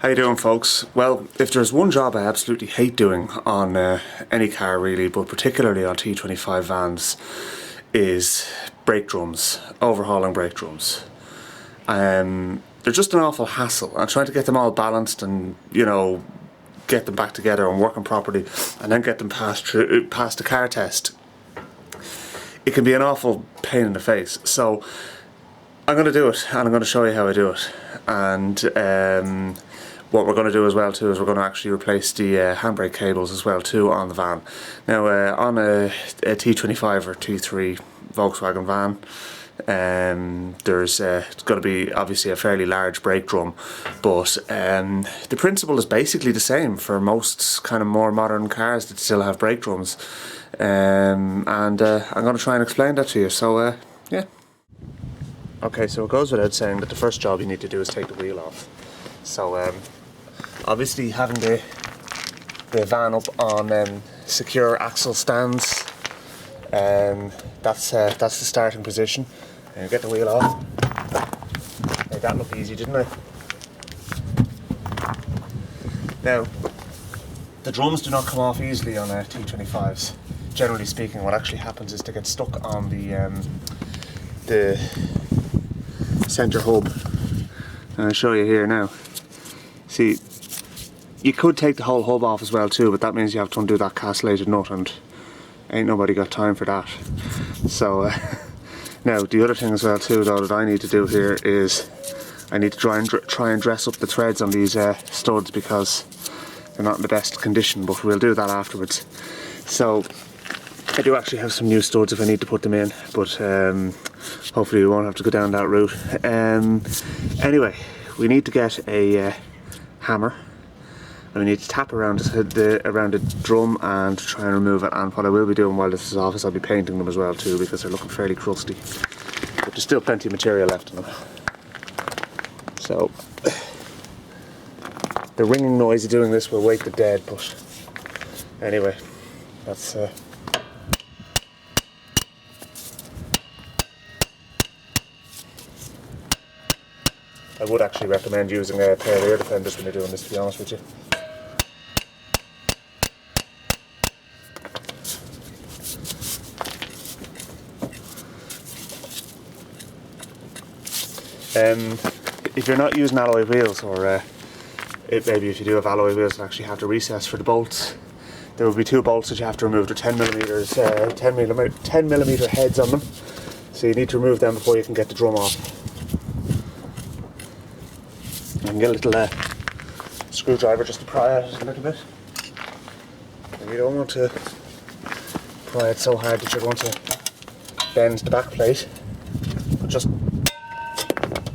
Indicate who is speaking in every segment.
Speaker 1: How you doing, folks? Well, if there's one job I absolutely hate doing on any car really, but particularly on T25 vans, is brake drums, overhauling brake drums. They're just an awful hassle, and trying to get them all balanced and, you know, get them back together and working properly, and then get them past the car test. It can be an awful pain in the face. So I'm going to do it, and I'm going to show you how I do it. And what we're going to do as well too is we're going to actually replace the handbrake cables as well too on the van. Now on a T25 or T3 Volkswagen van, there's going to be obviously a fairly large brake drum, but the principle is basically the same for most kind of more modern cars that still have brake drums, and I'm going to try and explain that to you. So yeah. Okay, so it goes without saying that the first job you need to do is take the wheel off. So obviously having the van up on secure axle stands, that's the starting position. And you get the wheel off. Made that look easy, didn't I? Now, the drums do not come off easily on T25s. Generally speaking, what actually happens is they get stuck on the centre hub. And I'll show you here now. See, you could take the whole hub off as well too, but that means you have to undo that castellated nut, and ain't nobody got time for that. So now the other thing as well too though that I need to do here is I need to try and dress up the threads on these studs, because they're not in the best condition, but we'll do that afterwards. So I do actually have some new studs if I need to put them in, but hopefully we won't have to go down that route. Anyway, we need to get a hammer, and we need to tap around the drum and try and remove it. And what I will be doing while this is off is I'll be painting them as well too, because they're looking fairly crusty, but there's still plenty of material left in them. So the ringing noise of doing this will wake the dead, but anyway, that's I would actually recommend using a pair of ear defenders when you're doing this, to be honest with you. If you're not using alloy wheels, or maybe if you do have alloy wheels that actually have to recess for the bolts, there will be two bolts that you have to remove. They're 10 millimeter heads on them, so you need to remove them before you can get the drum off. I can get a little screwdriver just to pry at it a little bit. And you don't want to pry it so hard that you're going to bend the back plate, but just,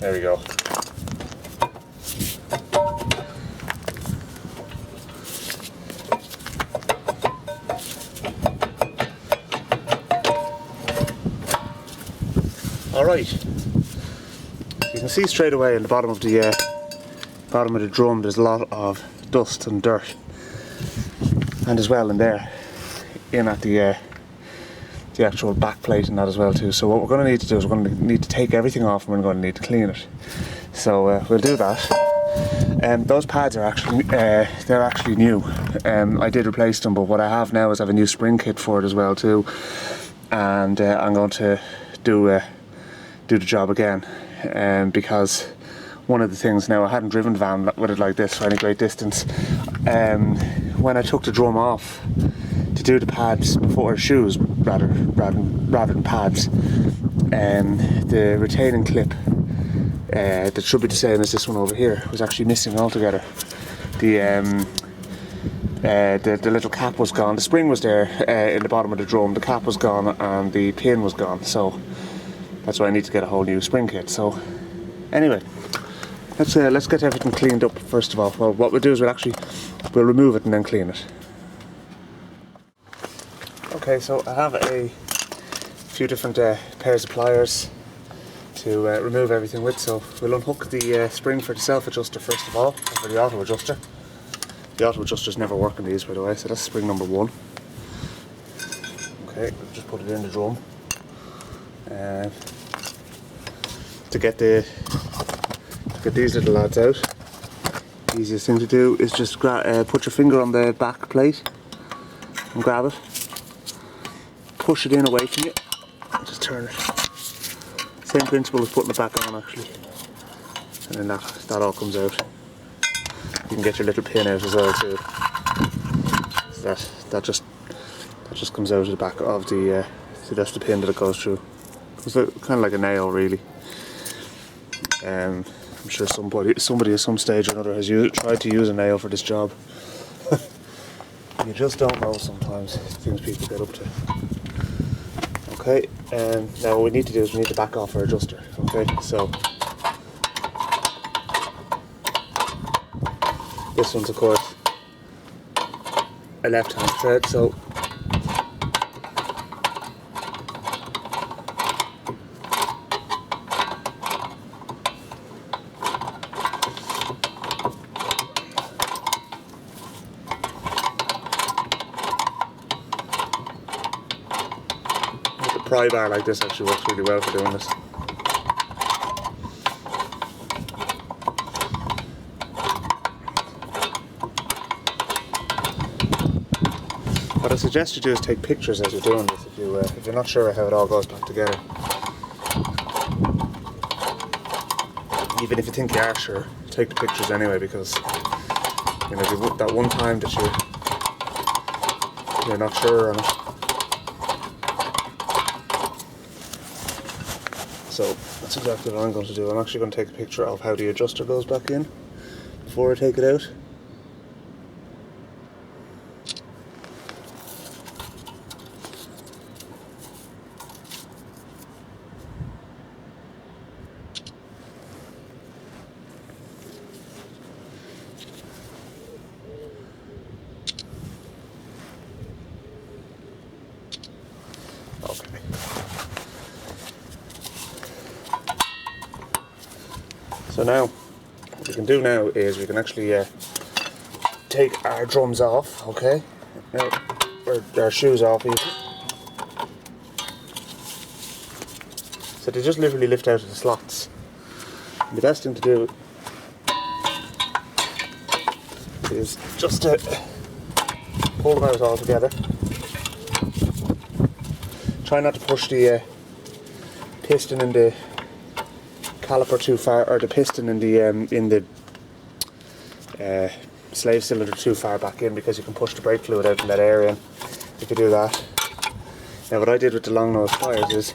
Speaker 1: there we go. Alright, you can see straight away in the bottom of the drum there's a lot of dust and dirt, and as well in there, in at the actual back plate and that as well too. So what we're going to need to do is we're going to need to take everything off, and we're going to need to clean it. So we'll do that. Those pads are actually they're actually new. I did replace them, but what I have now is I have a new spring kit for it as well too, and I'm going to do the job again, because one of the things, now I hadn't driven the van with it like this for any great distance. When I took the drum off to do the pads before, shoes rather than pads, the retaining clip that should be the same as this one over here was actually missing altogether. The little cap was gone. The spring was there in the bottom of the drum, the cap was gone, and the pin was gone. So that's why I need to get a whole new spring kit. So anyway, let's get everything cleaned up first of all. Well, what we'll do is we'll remove it and then clean it. Okay, so I have a few different pairs of pliers to remove everything with. So we'll unhook the spring for the self-adjuster first of all, and for the auto adjuster. The auto adjusters never work on these, by the way, so that's spring number 1. Okay, just put it in the drum. To get these little lads out, Easiest thing to do is just put your finger on the back plate and grab it. Push it in away from you. Just turn it. Same principle as putting it back on actually. And then that all comes out. You can get your little pin out as well too. So that just comes out of the back of the. See, that's the pin that it goes through. It's kind of like a nail, really. I'm sure somebody at some stage or another has tried to use a nail for this job. You just don't know sometimes things people get up to. Okay, now what we need to do is we need to back off our adjuster. Okay, so this one's of course a left-hand thread, so a pry bar like this actually works really well for doing this. What I suggest you do is take pictures as you're doing this if you're not sure how it all goes back together. Even if you think you are sure, take the pictures anyway, because you know that one time that you're not sure on it. So that's exactly what I'm going to do. I'm actually going to take a picture of how the adjuster goes back in before I take it out. Okay. So now, what we can do now is we can actually take our drums off, okay? Now, or our shoes off even. So they just literally lift out of the slots. And the best thing to do is just to pull them out all together. Try not to push the piston in the caliper too far, or the piston in the slave cylinder too far back in, because you can push the brake fluid out in that area if you do that. Now what I did with the long nose tyres is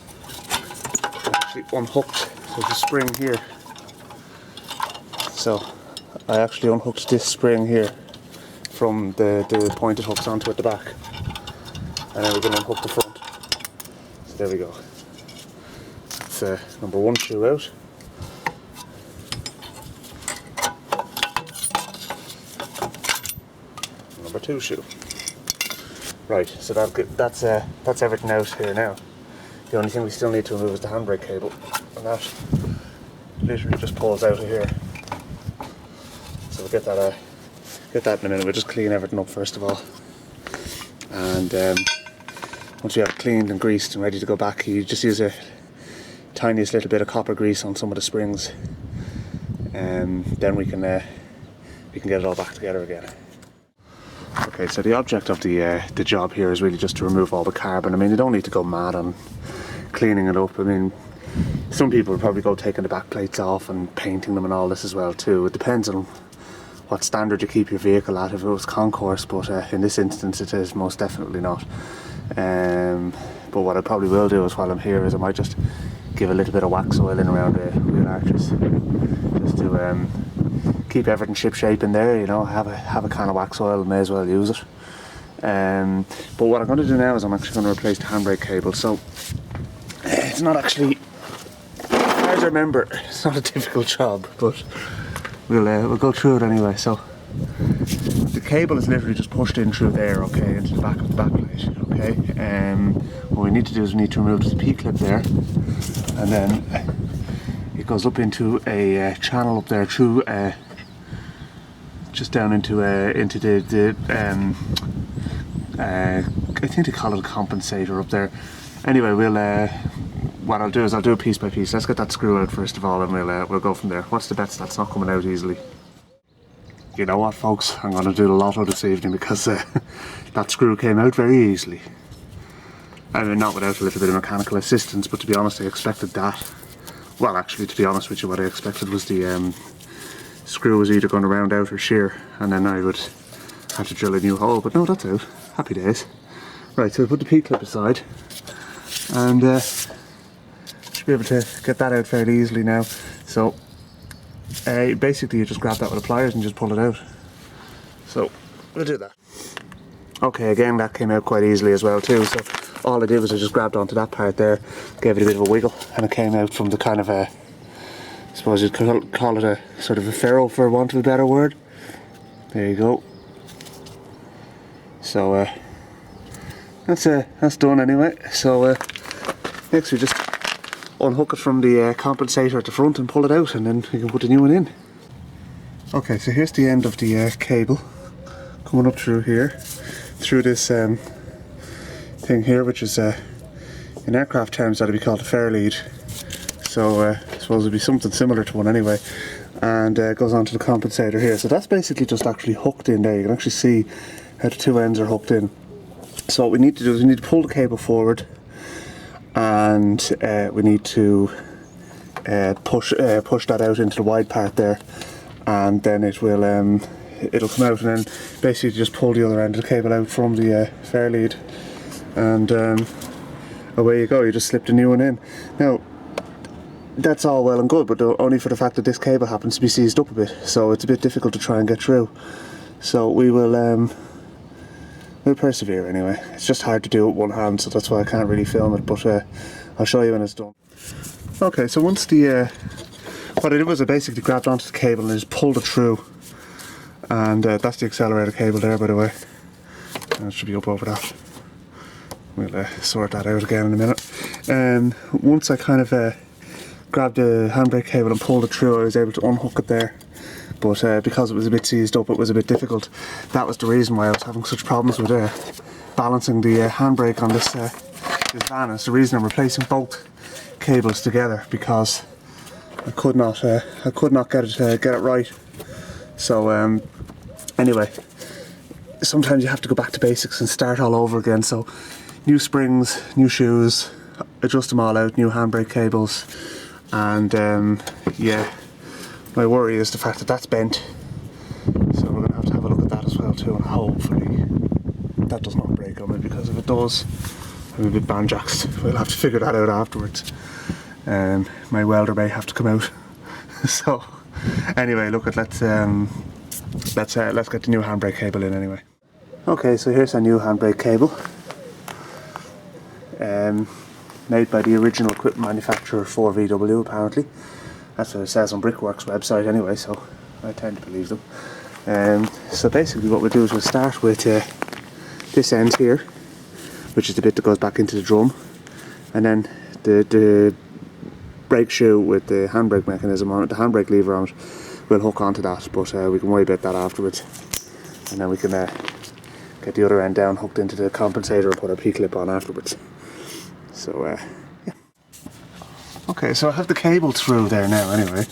Speaker 1: I actually unhooked the spring here. So I actually unhooked this spring here from the pointed hooks onto at the back, and then we're going to unhook the front. So there we go. That's number one shoe out. Number two shoe. Right, so that's everything out here now. The only thing we still need to remove is the handbrake cable, and that literally just pulls out of here. So we'll get that in a minute. We'll just clean everything up first of all, and once you have it cleaned and greased and ready to go back, you just use a tiniest little bit of copper grease on some of the springs, and then we can get it all back together again. Okay, so the object of the job here is really just to remove all the carbon. I mean, you don't need to go mad on cleaning it up. I mean, some people would probably go taking the back plates off and painting them and all this as well too. It depends on what standard you keep your vehicle at. If it was concourse, but in this instance it is most definitely not. But what I probably will do is, while I'm here, is I might just give a little bit of wax oil in around the wheel arches, just to keep everything ship shape in there. You know, have a can of wax oil, may as well use it. But what I'm going to do now is I'm actually going to replace the handbrake cable. So it's not actually, as far as I remember, it's not a difficult job, but we'll go through it anyway. So the cable is literally just pushed in through there, okay, into the back of the backplate, okay. What we need to do is we need to remove the P-clip there, and then it goes up into a channel up there through just down into the I think they call it a compensator up there. Anyway, what I'll do is I'll do it piece by piece. Let's get that screw out first of all, and we'll go from there. What's the bets that's not coming out easily? You know what, folks, I'm going to do the lotto this evening because that screw came out very easily. I mean, not without a little bit of mechanical assistance, but to be honest I expected that. Well, actually, to be honest with you, what I expected was the screw was either going to round out or shear, and then I would have to drill a new hole, but no, that's out. Happy days. Right, so we'll put the P-clip aside, and should be able to get that out fairly easily now. So, basically you just grab that with the pliers and just pull it out. So, we'll do that. Okay, again, that came out quite easily as well too, so all I did was I just grabbed onto that part there, gave it a bit of a wiggle, and it came out from the kind of a, I suppose you'd call it a sort of a ferrule, for want of a better word. There you go. So that's done anyway. So next we just unhook it from the compensator at the front and pull it out, and then we can put the new one in. Okay, so here's the end of the cable coming up through here, through this thing here, which is in aircraft terms that'd be called a fair lead. So I suppose it'd be something similar to one anyway, and it goes onto the compensator here. So that's basically just actually hooked in there. You can actually see how the two ends are hooked in. So what we need to do is we need to pull the cable forward, and we need to push that out into the wide part there, and then it will it'll come out, and then basically just pull the other end of the cable out from the fair lead, and away you go. You just slip the new one in. Now that's all well and good, but only for the fact that this cable happens to be seized up a bit, so it's a bit difficult to try and get through. So we will we'll persevere anyway. It's just hard to do with one hand, so that's why I can't really film it, but I'll show you when it's done. Okay, so once the what I did was I basically grabbed onto the cable and just pulled it through, and that's the accelerator cable there, by the way, and it should be up over that. We'll sort that out again in a minute. Once I kind of grabbed the handbrake cable and pulled it through, I was able to unhook it there, but because it was a bit seized up, it was a bit difficult. That was the reason why I was having such problems with balancing the handbrake on this van. It's the reason I'm replacing both cables together, because I could not get it right. So anyway, sometimes you have to go back to basics and start all over again. So new springs, new shoes, adjust them all out, new handbrake cables, and yeah, my worry is the fact that that's bent, so we're going to have a look at that as well too, and hopefully that does not break on me, because if it does, I'm a bit banjaxed. We'll have to figure that out afterwards. My welder may have to come out. So anyway, look at let's get the new handbrake cable in anyway. Okay, so here's our new handbrake cable, made by the original equipment manufacturer for VW, apparently. That's what it says on Brickworks website anyway, so I tend to believe them. So basically what we'll do is we'll start with this end here, which is the bit that goes back into the drum, and then the brake shoe with the handbrake mechanism on it, the handbrake lever on it, will hook onto that, but we can worry about that afterwards, and then we can get the other end down, hooked into the compensator, and put our P-clip on afterwards. So yeah. Okay, so I have the cable through there now anyway,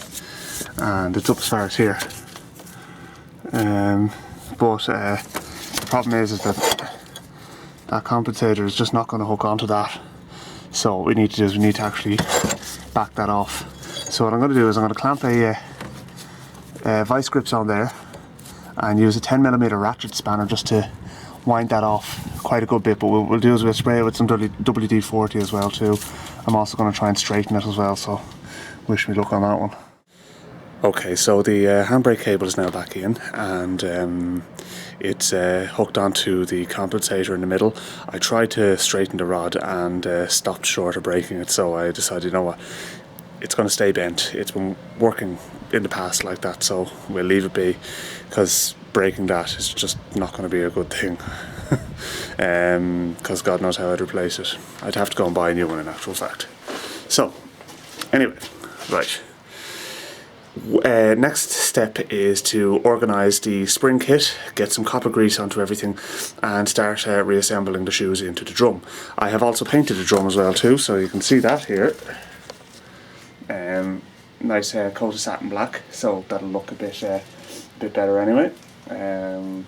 Speaker 1: and it's up as far as here. But the problem is that that compensator is just not going to hook onto that. So what we need to do is we need to actually back that off. So what I'm going to do is I'm going to clamp a vice grips on there and use a 10mm ratchet spanner just to wind that off quite a good bit, but what we'll do is we'll spray it with some WD-40 as well too. I'm also going to try and straighten it as well, so wish me luck on that one. Okay, so the handbrake cable is now back in, and it's hooked onto the compensator in the middle. I tried to straighten the rod and stopped short of breaking it, so I decided, you know what, it's going to stay bent. It's been working in the past like that, so we'll leave it be, because breaking that is just not going to be a good thing. Because God knows how I'd replace it. I'd have to go and buy a new one in actual fact. So anyway, right, next step is to organise the spring kit, get some copper grease onto everything, and start reassembling the shoes into the drum. I have also painted the drum as well too, so you can see that here. Nice coat of satin black, so that'll look a bit bit better anyway. And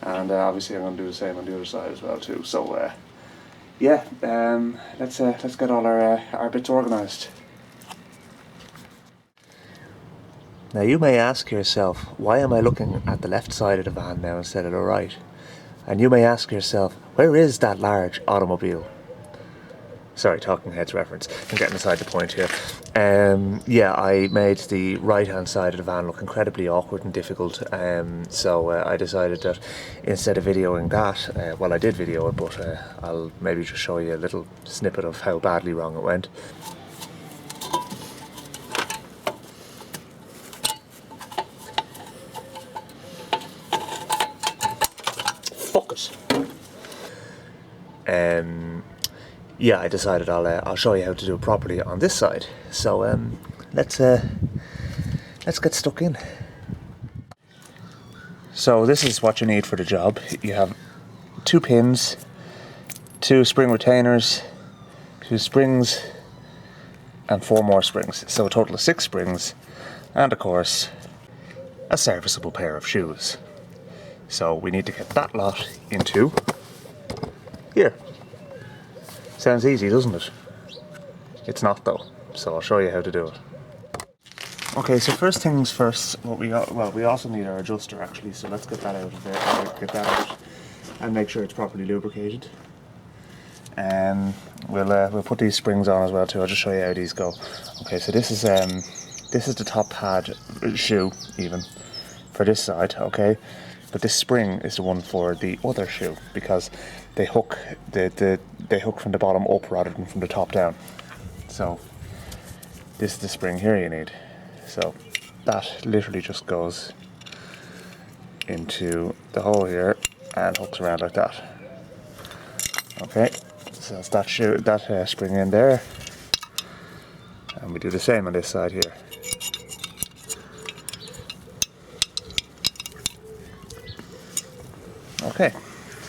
Speaker 1: obviously I'm going to do the same on the other side as well too. So yeah, let's get all our bits organised. Now you may ask yourself, why am I looking at the left side of the van now instead of the right? And you may ask yourself, where is that large automobile? Sorry, Talking Heads reference. I'm getting aside the point here. Yeah, I made the right-hand side of the van look incredibly awkward and difficult. So I decided that instead of videoing that, well, I did video it, but I'll maybe just show you a little snippet of how badly wrong it went. Fuck it. Yeah, I decided I'll show you how to do it properly on this side. So let's get stuck in. So this is what you need for the job. You have 2 pins, 2 spring retainers, 2 springs, and 4 more springs. So a total of 6 springs, and of course, a serviceable pair of shoes. So we need to get that lot into here. Sounds easy, doesn't it? It's not though, so I'll show you how to do it. Okay, so first things first, what we got, well, we also need our adjuster actually, so let's get that out of there, get that out and make sure it's properly lubricated. We'll put these springs on as well too. I'll just show you how these go. Okay, so this is the top pad shoe even for this side, okay? But this spring is the one for the other shoe because they hook they hook from the bottom up rather than from the top down. So this is the spring here you need. So that literally just goes into the hole here and hooks around like that. Okay, so that's that spring in there, and we do the same on this side here. Okay,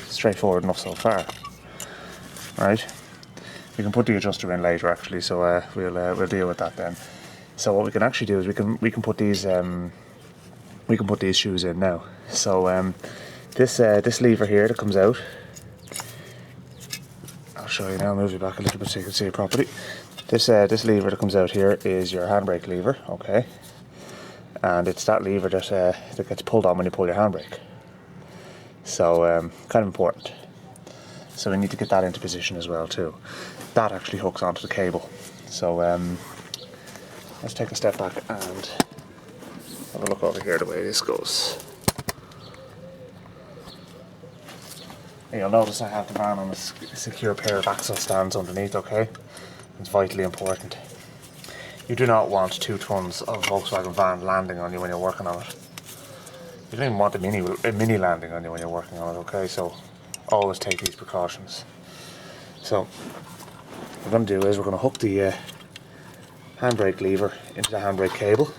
Speaker 1: straightforward enough so far. Right, we can put the adjuster in later actually, so we'll deal with that then. So what we can actually do is we can put these shoes in now. So this lever here that comes out, I'll show you now. I'll move you back a little bit so you can see it properly. This lever that comes out here is your handbrake lever, okay, and it's that lever that gets pulled on when you pull your handbrake. So kind of important. So we need to get that into position as well too. That actually hooks onto the cable. So let's take a step back and have a look over here the way this goes. And you'll notice I have the van on a secure pair of axle stands underneath, okay? It's vitally important. You do not want 2 tons of Volkswagen van landing on you when you're working on it. You don't even want a mini landing on you when you're working on it, okay? So always take these precautions. So what we're going to do is we're going to hook the handbrake lever into the handbrake cable.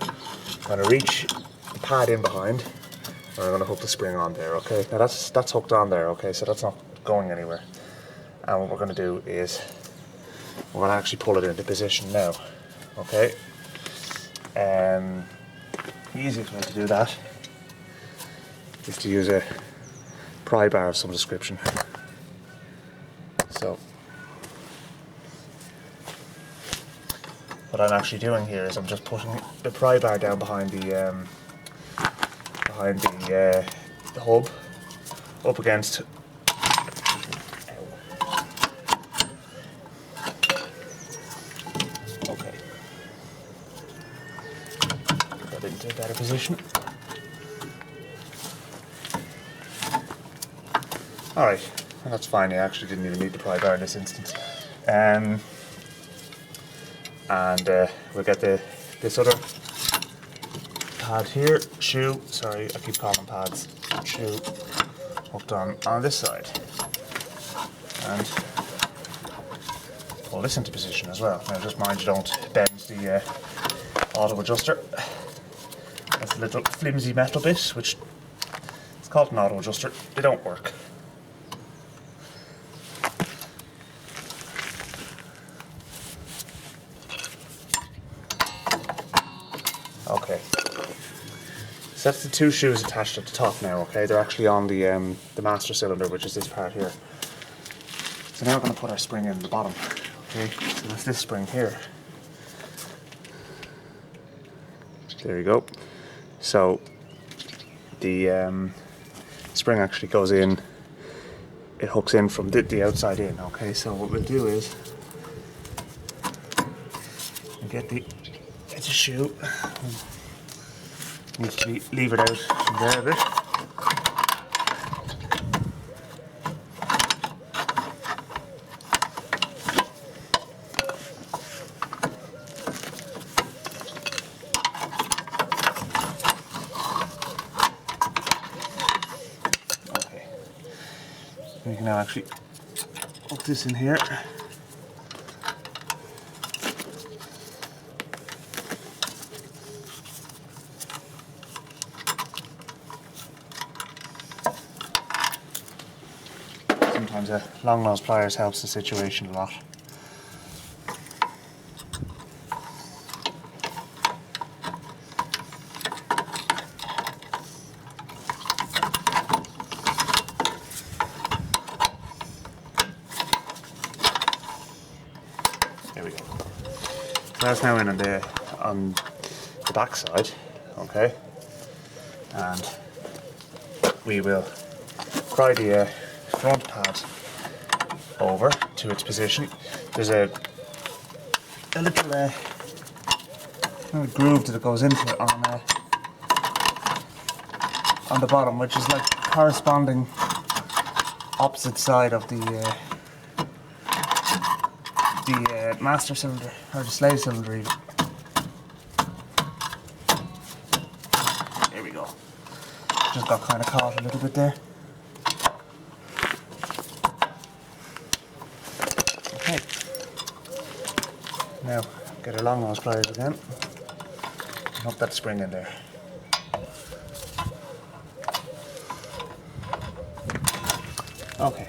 Speaker 1: I'm going to reach the pad in behind, and I'm going to hook the spring on there, okay? Now that's hooked on there, okay? So that's not going anywhere. And what we're going to do is we're going to actually pull it into position now, okay? The easiest way to do that is to use a pry bar of some description. So what I'm actually doing here is I'm just putting the pry bar down behind the hub up against into a better position. Alright, that's fine. I actually didn't even need the pry bar in this instance. And we'll get this other pad here, shoe, sorry, I keep calling them pads, shoe, hooked on this side. And pull this into position as well. Now just mind you don't bend the auto adjuster. That's a little flimsy metal bit, which it's called an auto adjuster. They don't work. Okay. So that's the two shoes attached at the top now, okay? They're actually on the master cylinder, which is this part here. So now we're going to put our spring in the bottom, okay? So that's this spring here. There you go. So the spring actually goes in, it hooks in from the outside in, okay? So what we'll do is we'll get the shoe, needs to be levered out from there a bit. We can now actually hook this in here. Sometimes a long nose pliers helps the situation a lot. There we go. So that's now in on the back side, okay? And we will pry the front pad over to its position. There's a little groove that it goes into on the bottom, which is like corresponding opposite side of the master cylinder, or the slave cylinder even. There we go. Just got kind of caught a little bit there. Okay. Now, get our long nose pliers again. And hook that spring in there. Okay.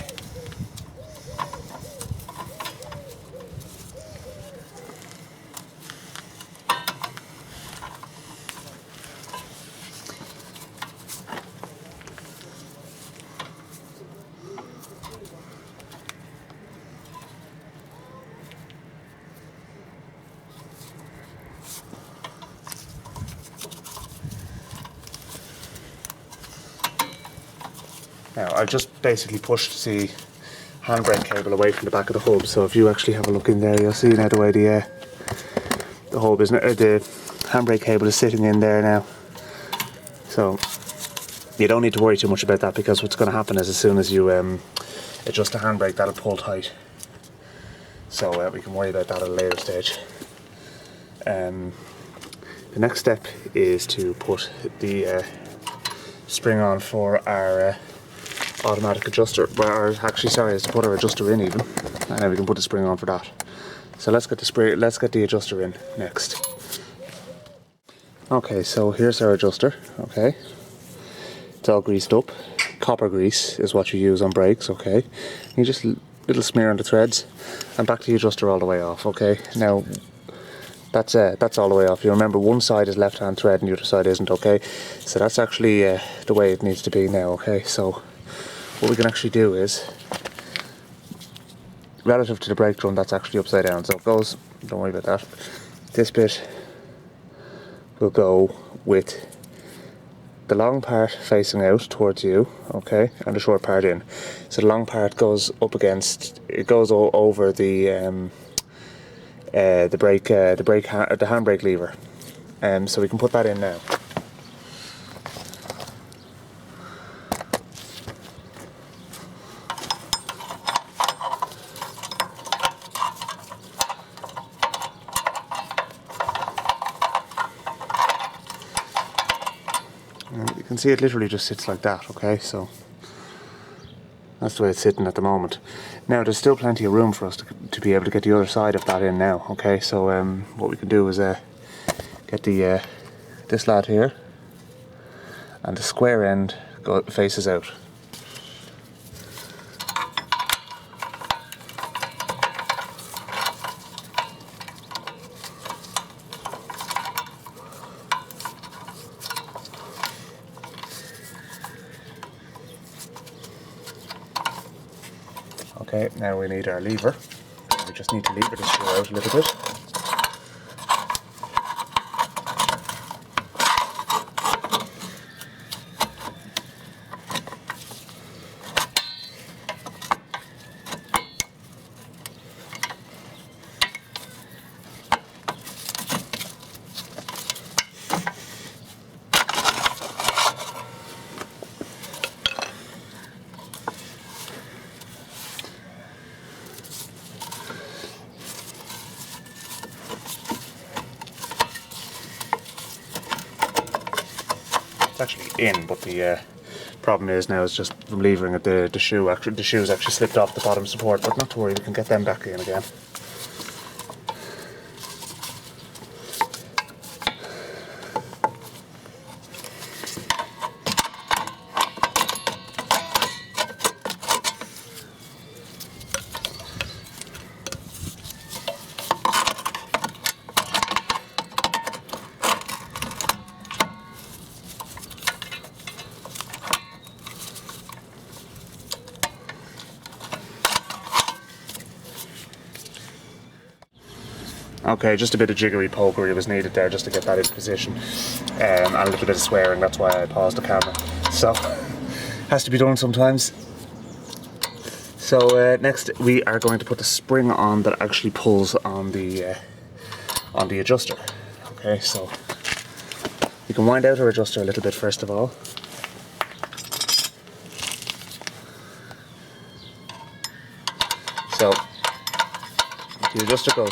Speaker 1: Now I've just basically pushed the handbrake cable away from the back of the hub, so if you actually have a look in there, you'll see now the way the hub is, the handbrake cable is sitting in there now. So you don't need to worry too much about that, because what's going to happen is as soon as you adjust the handbrake, that'll pull tight. So we can worry about that at a later stage. The next step is to put the spring on for our automatic adjuster, or actually sorry, is to put our adjuster in even, and then we can put the spring on for that. So let's get the adjuster in next. Okay, so here's our adjuster, okay. It's all greased up. Copper grease is what you use on brakes, okay. You just little smear on the threads and back to the adjuster all the way off, okay. Now that's all the way off. You remember one side is left hand thread and the other side isn't, okay. So that's actually the way it needs to be now, okay. So what we can actually do is, relative to the brake drum, that's actually upside down, so it goes, don't worry about that. This bit will go with the long part facing out towards you, okay, and the short part in. So the long part goes up against, it goes over the handbrake lever, so we can put that in now. And you can see it literally just sits like that, okay, so that's the way it's sitting at the moment. Now there's still plenty of room for us to be able to get the other side of that in now, okay, so what we can do is get the this lad here, and the square end faces out. Okay, now we need our lever. We just need to lever this shoe out a little bit. It's actually in, but the problem is now is just from levering it, the shoes actually slipped off the bottom support, but not to worry, we can get them back in again. Okay, just a bit of jiggery pokery was needed there just to get that into position, and a little bit of swearing, that's why I paused the camera. So, has to be done sometimes. So next we are going to put the spring on that actually pulls on the adjuster. Okay, so you can wind out our adjuster a little bit first of all. So the adjuster goes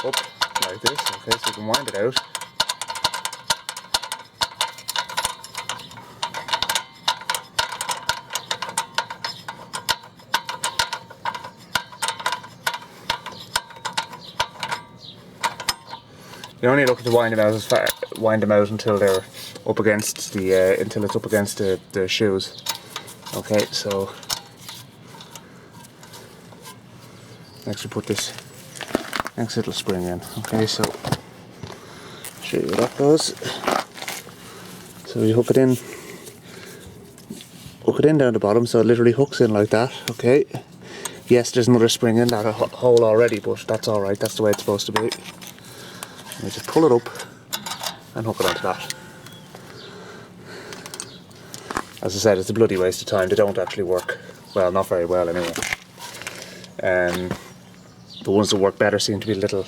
Speaker 1: up like this, okay, so you can wind it out. You're only looking to wind them out until they're up against the until it's up against the shoes. Okay, so next we put this next little spring in. Okay, so show you where that goes. So you hook it in down the bottom, so it literally hooks in like that. Okay. Yes, there's another spring in that hole already, but that's all right. That's the way it's supposed to be. And you just pull it up and hook it onto that. As I said, it's a bloody waste of time. They don't actually work well, not very well anyway. The ones that work better seem to be little.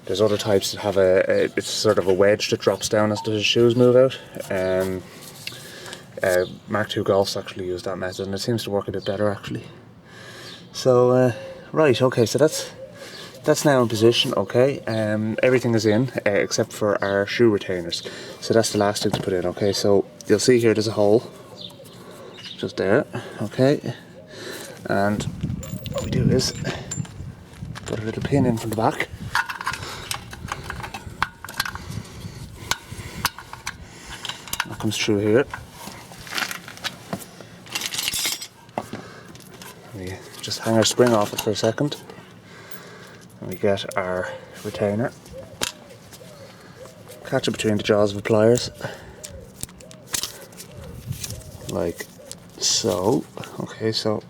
Speaker 1: There's other types that have it's sort of a wedge that drops down as the shoes move out. Mark II Golfs actually use that method, and it seems to work a bit better actually. So right, okay, so that's now in position. Okay, everything is in except for our shoe retainers. So that's the last thing to put in. Okay, so you'll see here there's a hole just there. Okay, and what we do is put a little pin in from the back. That comes through here. We just hang our spring off it for a second, and we get our retainer. Catch it between the jaws of the pliers, like so. Okay, so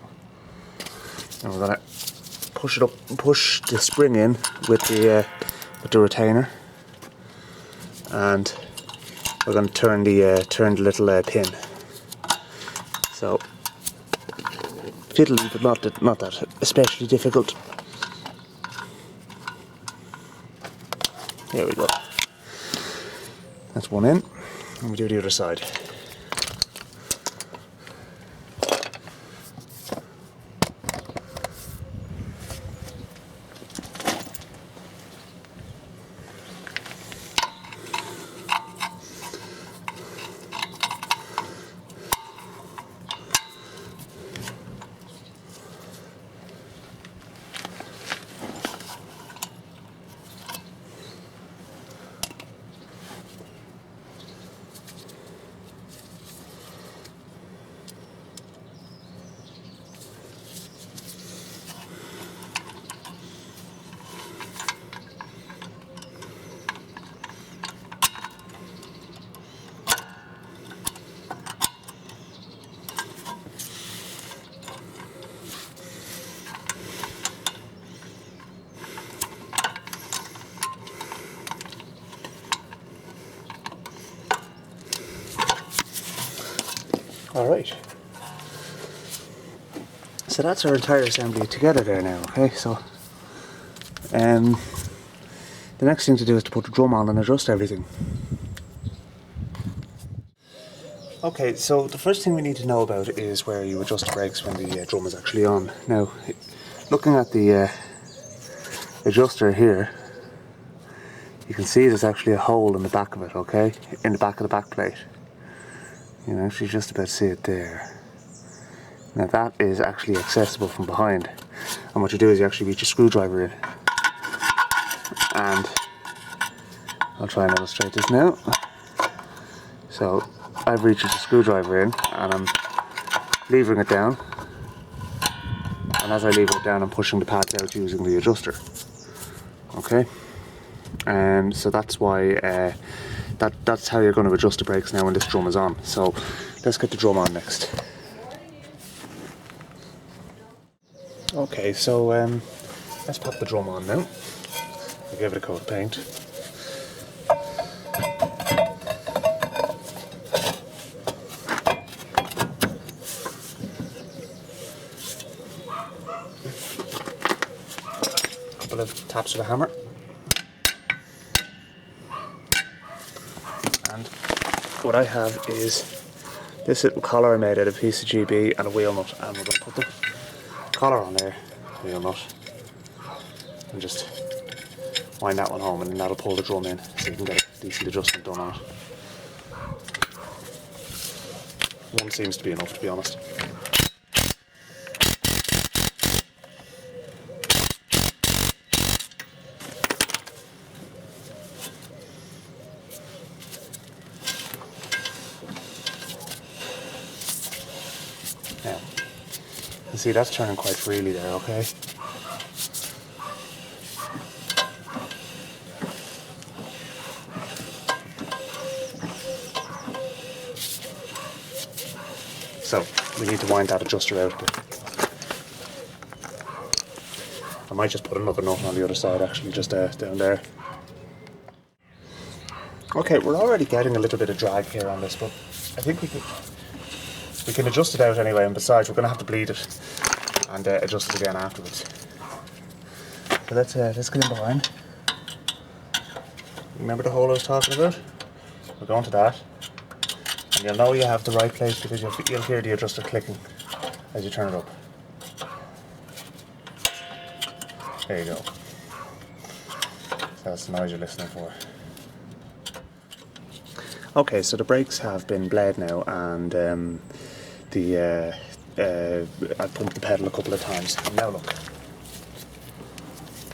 Speaker 1: and we're gonna push it up, push the spring in with the retainer, and we're going to turn the little pin. So fiddly, but not that especially difficult. There we go. That's one in, and we do the other side. Alright. So that's our entire assembly together there now, okay? So the next thing to do is to put the drum on and adjust everything. Okay, so the first thing we need to know about is where you adjust the brakes when the drum is actually on. Now, looking at the adjuster here, you can see there's actually a hole in the back of it, okay? In the back of the backplate. You can actually just about see it there. Now that is actually accessible from behind. And what you do is you actually reach a screwdriver in. And I'll try and illustrate this now. So I've reached a screwdriver in and I'm levering it down. And as I lever it down, I'm pushing the pads out using the adjuster. Okay? So that's why that's how you're going to adjust the brakes now when this drum is on. So let's get the drum on next. Okay, so let's pop the drum on now. I'll give it a coat of paint. A couple of taps with a hammer. And what I have is this little collar I made out of a piece of GB and a wheel nut, and we're going to put the collar on there, wheel nut, and just wind that one home, and then that'll pull the drum in so you can get a decent adjustment done on it. One seems to be enough, to be honest. Now, you can see that's turning quite freely there, okay? So, we need to wind that adjuster out a bit. I might just put another nut on the other side actually, just down there. Okay, we're already getting a little bit of drag here on this, but I think we can adjust it out anyway, and besides we're going to have to bleed it and adjust it again afterwards. So let's get in behind. Remember the hole I was talking about? We're going to that. And you'll know you have the right place because you'll hear the adjuster clicking as you turn it up. There you go. That's the noise you're listening for. Okay, so the brakes have been bled now, and I pumped the pedal a couple of times. Now look,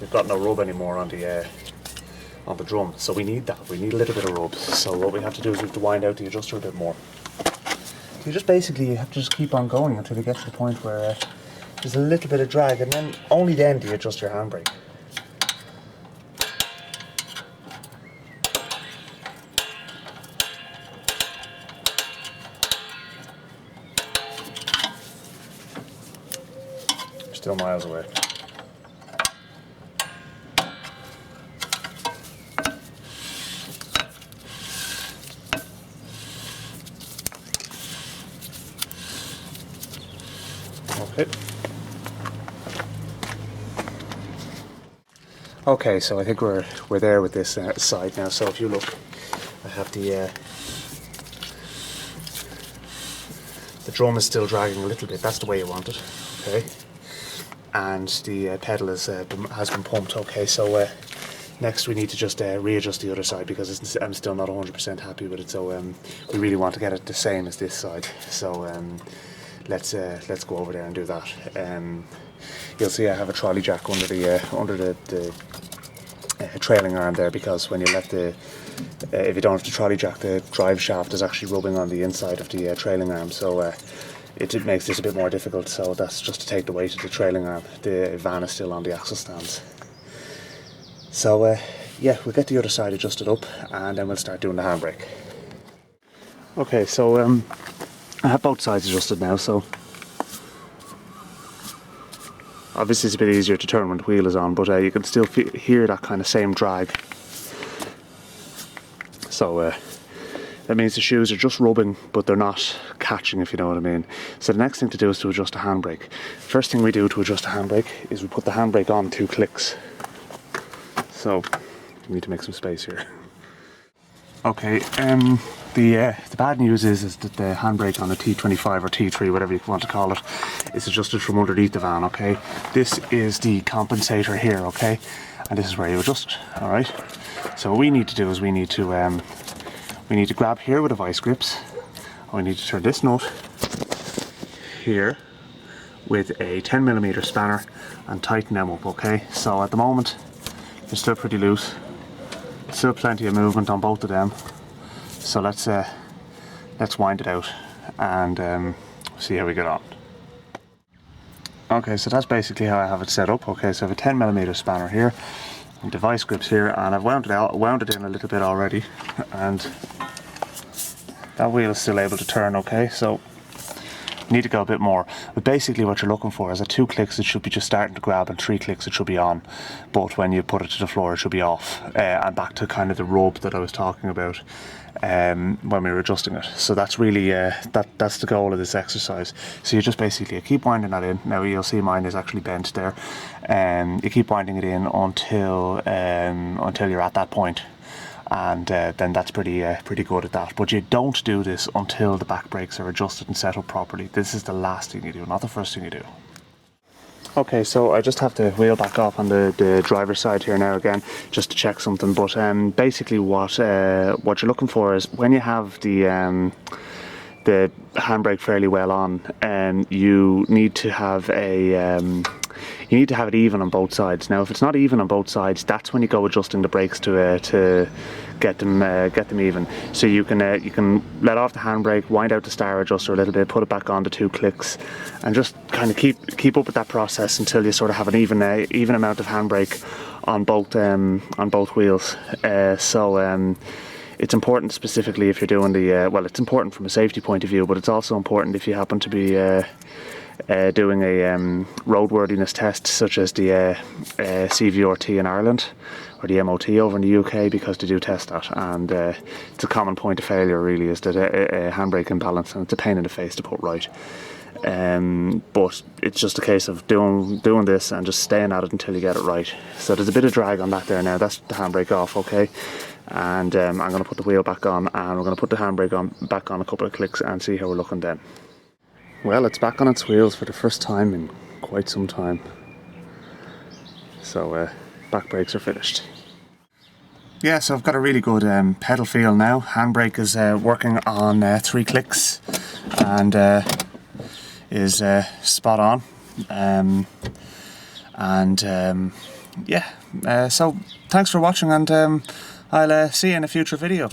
Speaker 1: we've got no rub anymore on the drum, so we need that. We need a little bit of rub. So what we have to do is we have to wind out the adjuster a bit more. So you have to just keep on going until you get to the point where there's a little bit of drag, and then only then do you adjust your handbrake. We're still miles away. Okay. Okay, so I think we're there with this side now. So if you look, I have the drum is still dragging a little bit. That's the way you want it. Okay, and the pedal has been pumped. Okay, so next we need to just readjust the other side because I'm still not 100% happy with it. So we really want to get it the same as this side. So let's go over there and do that. You'll see I have a trolley jack under the trailing arm there, because when you let if you don't have the trolley jack, the drive shaft is actually rubbing on the inside of the trailing arm, so it makes this a bit more difficult. So that's just to take the weight of the trailing arm. The van is still on the axle stands. So yeah, we'll get the other side adjusted up and then we'll start doing the handbrake. Okay, so I have both sides adjusted now, so obviously it's a bit easier to turn when the wheel is on, but you can still hear that kind of same drag. So That means the shoes are just rubbing, but they're not catching, if you know what I mean. So the next thing to do is to adjust the handbrake. First thing we do to adjust the handbrake is we put the handbrake on 2 clicks. So we need to make some space here. Okay, the bad news is that the handbrake on the T25 or T3, whatever you want to call it, is adjusted from underneath the van, okay? This is the compensator here, okay? And this is where you adjust it, alright? So what we need to do is we need to grab here with the vice grips, and we need to turn this nut here with a 10mm spanner and tighten them up, okay? So at the moment, they're still pretty loose. Still plenty of movement on both of them. So let's wind it out and see how we get on. Okay, so that's basically how I have it set up. Okay, so I have a 10mm spanner here, and the vice grips here, and I've wound it in a little bit already, and that wheel is still able to turn, okay? So you need to go a bit more. But basically what you're looking for is at 2 clicks it should be just starting to grab, and 3 clicks it should be on. But when you put it to the floor it should be off. And back to kind of the rub that I was talking about when we were adjusting it. So that's really, that's the goal of this exercise. So you just basically keep winding that in. Now you'll see mine is actually bent there. You keep winding it in until you're at that point. And then that's pretty good at that. But you don't do this until the back brakes are adjusted and set up properly. This is the last thing you do, not the first thing you do. Okay, so I just have the wheel back off on the driver's side here now again, just to check something. But basically what you're looking for is when you have the handbrake fairly well on, you need to have it even on both sides. Now if it's not even on both sides, that's when you go adjusting the brakes to get them even. So you can let off the handbrake, wind out the star adjuster a little bit, put it back on to 2 clicks, and just kind of keep up with that process until you sort of have an even amount of handbrake on both wheels. It's important specifically if you're doing well, it's important from a safety point of view, but it's also important if you happen to be doing a roadworthiness test, such as the CVRT in Ireland or the MOT over in the UK, because they do test that, and it's a common point of failure really, is that a handbrake imbalance, and it's a pain in the face to put right. But it's just a case of doing this and just staying at it until you get it right. So there's a bit of drag on that there now. That's the handbrake off, okay? And I'm going to put the wheel back on, and we're going to put the handbrake back on a couple of clicks and see how we're looking then. Well, it's back on its wheels for the first time in quite some time. So back brakes are finished. Yeah, so I've got a really good pedal feel now. Handbrake is working on 3 clicks and is spot on. Yeah, so thanks for watching, and I'll see you in a future video.